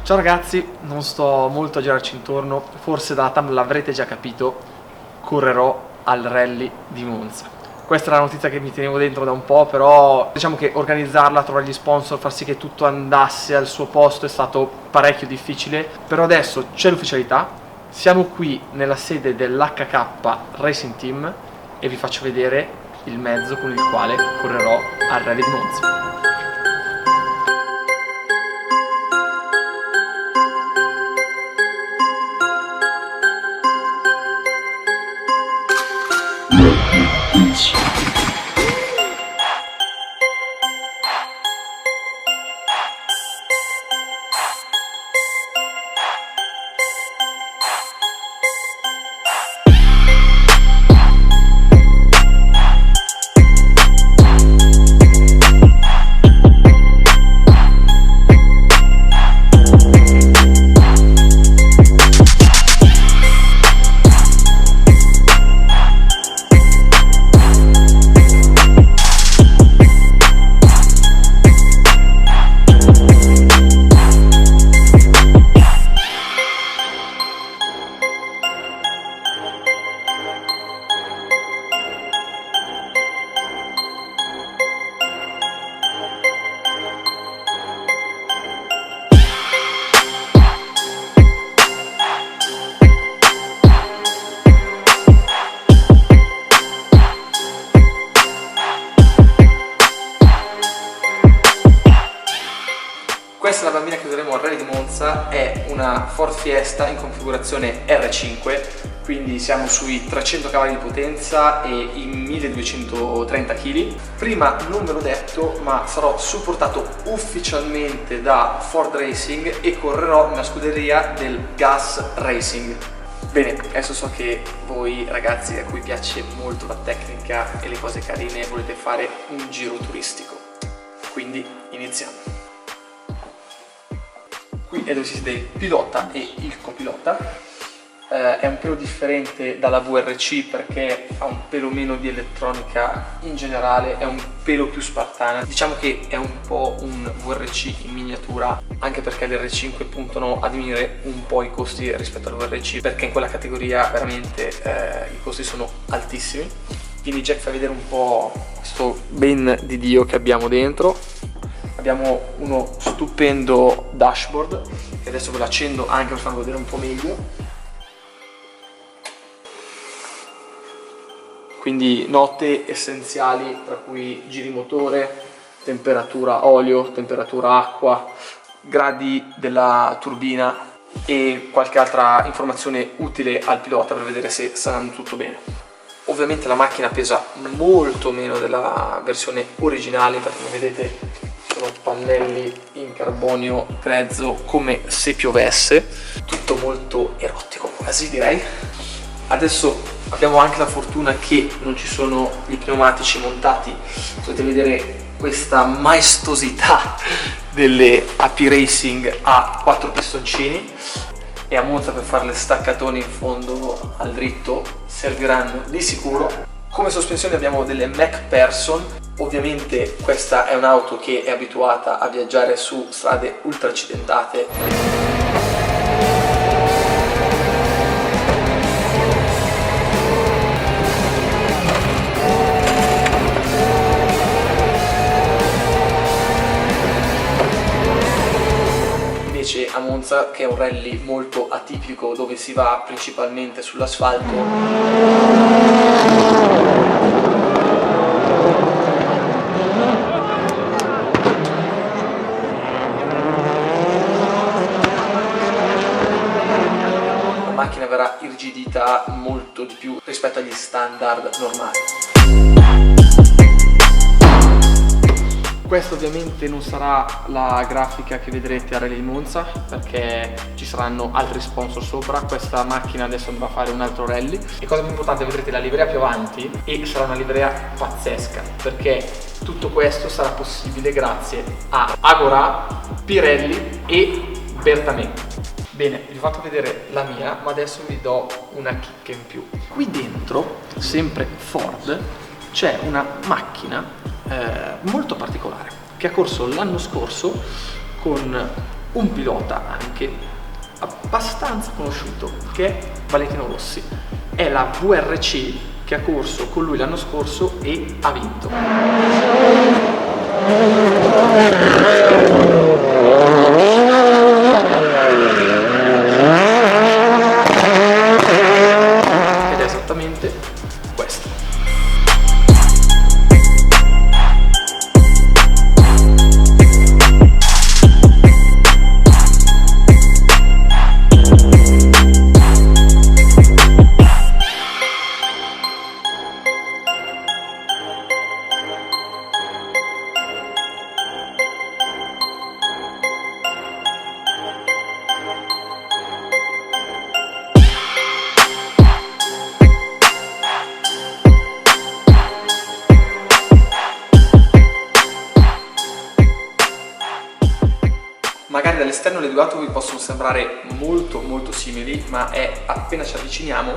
Ciao ragazzi, non sto molto a girarci intorno, forse dalla thumbnail l'avrete già capito, correrò al rally di Monza. Questa è la notizia che mi tenevo dentro da un po', però diciamo che organizzarla, trovare gli sponsor, far sì che tutto andasse al suo posto è stato parecchio difficile, però adesso c'è l'ufficialità, siamo qui nella sede dell'HK Racing Team e vi faccio vedere il mezzo con il quale correrò al rally di Monza. Questa è la bambina che useremo al Rally di Monza, è una Ford Fiesta in configurazione R5, quindi siamo sui 300 cavalli di potenza e i 1230 kg. Prima non ve l'ho detto, ma sarò supportato ufficialmente da Ford Racing e correrò nella scuderia del Gas Racing. Bene, adesso so che voi ragazzi a cui piace molto la tecnica e le cose carine volete fare un giro turistico, quindi iniziamo. Qui è dove si siede il pilota e il copilota, è un pelo differente dalla VRC perché ha un pelo meno di elettronica in generale, è un pelo più spartana, diciamo che è un po' un VRC in miniatura, anche perché le R5 puntano a diminuire un po' i costi rispetto al VRC, perché in quella categoria veramente i costi sono altissimi. Quindi Jack, fa vedere un po' questo ben di Dio che abbiamo dentro. Abbiamo uno stupendo dashboard che adesso ve lo accendo anche per farlo vedere un po' meglio. Quindi note essenziali tra cui giri motore, temperatura olio, temperatura acqua, gradi della turbina e qualche altra informazione utile al pilota per vedere se sta andando tutto bene. Ovviamente la macchina pesa molto meno della versione originale, infatti come vedete sono pannelli in carbonio grezzo come se piovesse, tutto molto erotico quasi direi. Adesso abbiamo anche la fortuna che non ci sono i pneumatici montati, potete vedere questa maestosità delle AP Racing a 4 pistoncini, e a Monza per fare le staccatone in fondo al dritto serviranno di sicuro. Come sospensioni abbiamo delle MacPherson. Ovviamente questa è un'auto che è abituata a viaggiare su strade ultra accidentate. Invece a Monza, che è un rally molto atipico dove si va principalmente sull'asfalto, la macchina verrà irrigidita molto di più rispetto agli standard normali. Questa ovviamente non sarà la grafica che vedrete a Rally di Monza perché ci saranno altri sponsor sopra. Questa macchina adesso andrà a fare un altro rally e cosa più importante, vedrete la livrea più avanti e sarà una livrea pazzesca perché tutto questo sarà possibile grazie a Agora, Pirelli e Bertame. Bene, vi ho fatto vedere la mia, ma adesso vi do una chicca in più. Qui dentro, sempre Ford, c'è una macchina molto particolare che ha corso l'anno scorso con un pilota anche abbastanza conosciuto, che è Valentino Rossi. È la VRC che ha corso con lui l'anno scorso e ha vinto. Ed è esattamente questo. Magari dall'esterno le due auto vi possono sembrare molto simili, ma è appena ci avviciniamo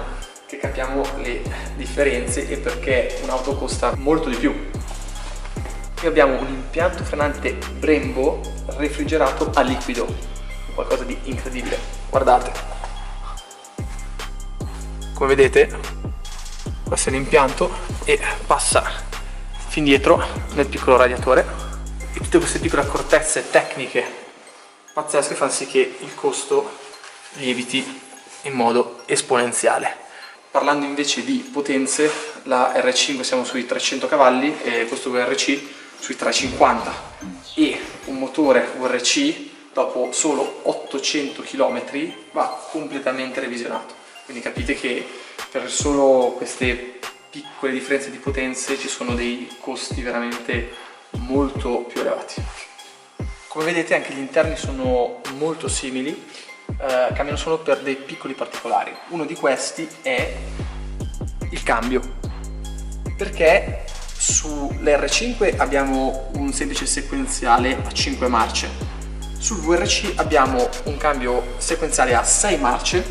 che capiamo le differenze e perché un'auto costa molto di più. Qui abbiamo un impianto frenante Brembo refrigerato a liquido, qualcosa di incredibile, guardate. Come vedete, questo è l'impianto e passa fin dietro nel piccolo radiatore, e tutte queste piccole accortezze tecniche pazzesche fanno sì che il costo lieviti in modo esponenziale. Parlando invece di potenze, la R5 siamo sui 300 cavalli e questo VRC sui 350, e un motore VRC dopo solo 800 km va completamente revisionato. Quindi capite che per solo queste piccole differenze di potenze ci sono dei costi veramente molto più elevati. Come vedete anche gli interni sono molto simili, cambiano solo per dei piccoli particolari. Uno di questi è il cambio, perché sull'R5 abbiamo un semplice sequenziale a 5 marce, sul VRC abbiamo un cambio sequenziale a 6 marce,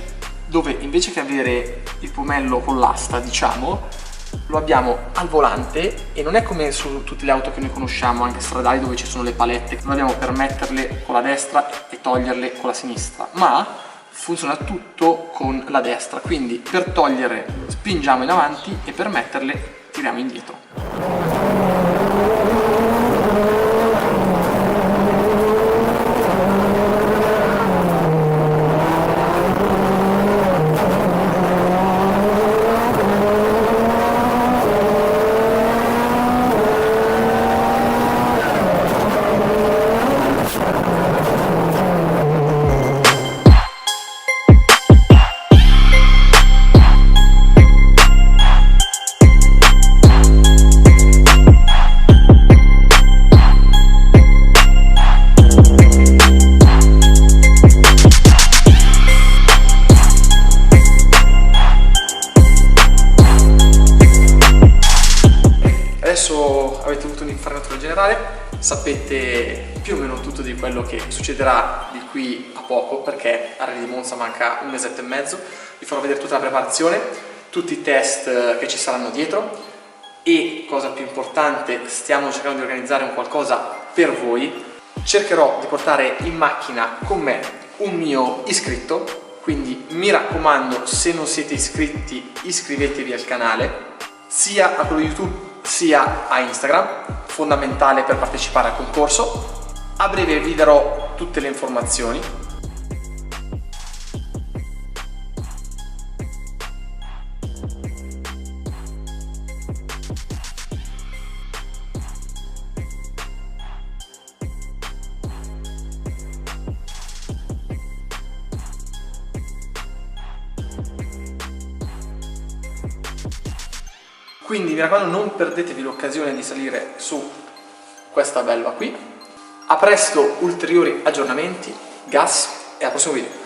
dove invece che avere il pomello con l'asta, diciamo, lo abbiamo al volante, e non è come su tutte le auto che noi conosciamo anche stradali dove ci sono le palette, noi abbiamo per metterle con la destra e toglierle con la sinistra, ma funziona tutto con la destra, quindi per togliere spingiamo in avanti e per metterle tiriamo indietro. Adesso avete avuto un'infarinatura generale, sapete più o meno tutto di quello che succederà di qui a poco, perché a Rally di Monza manca un mesetto e mezzo. Vi farò vedere tutta la preparazione, tutti i test che ci saranno dietro, e cosa più importante, stiamo cercando di organizzare un qualcosa per voi. Cercherò di portare in macchina con me un mio iscritto, quindi mi raccomando, se non siete iscritti iscrivetevi al canale, sia a quello YouTube sia a Instagram, fondamentale per partecipare al concorso. A breve vi darò tutte le informazioni. Quindi mi raccomando, non perdetevi l'occasione di salire su questa belva qui. A presto, ulteriori aggiornamenti, gas e al prossimo video.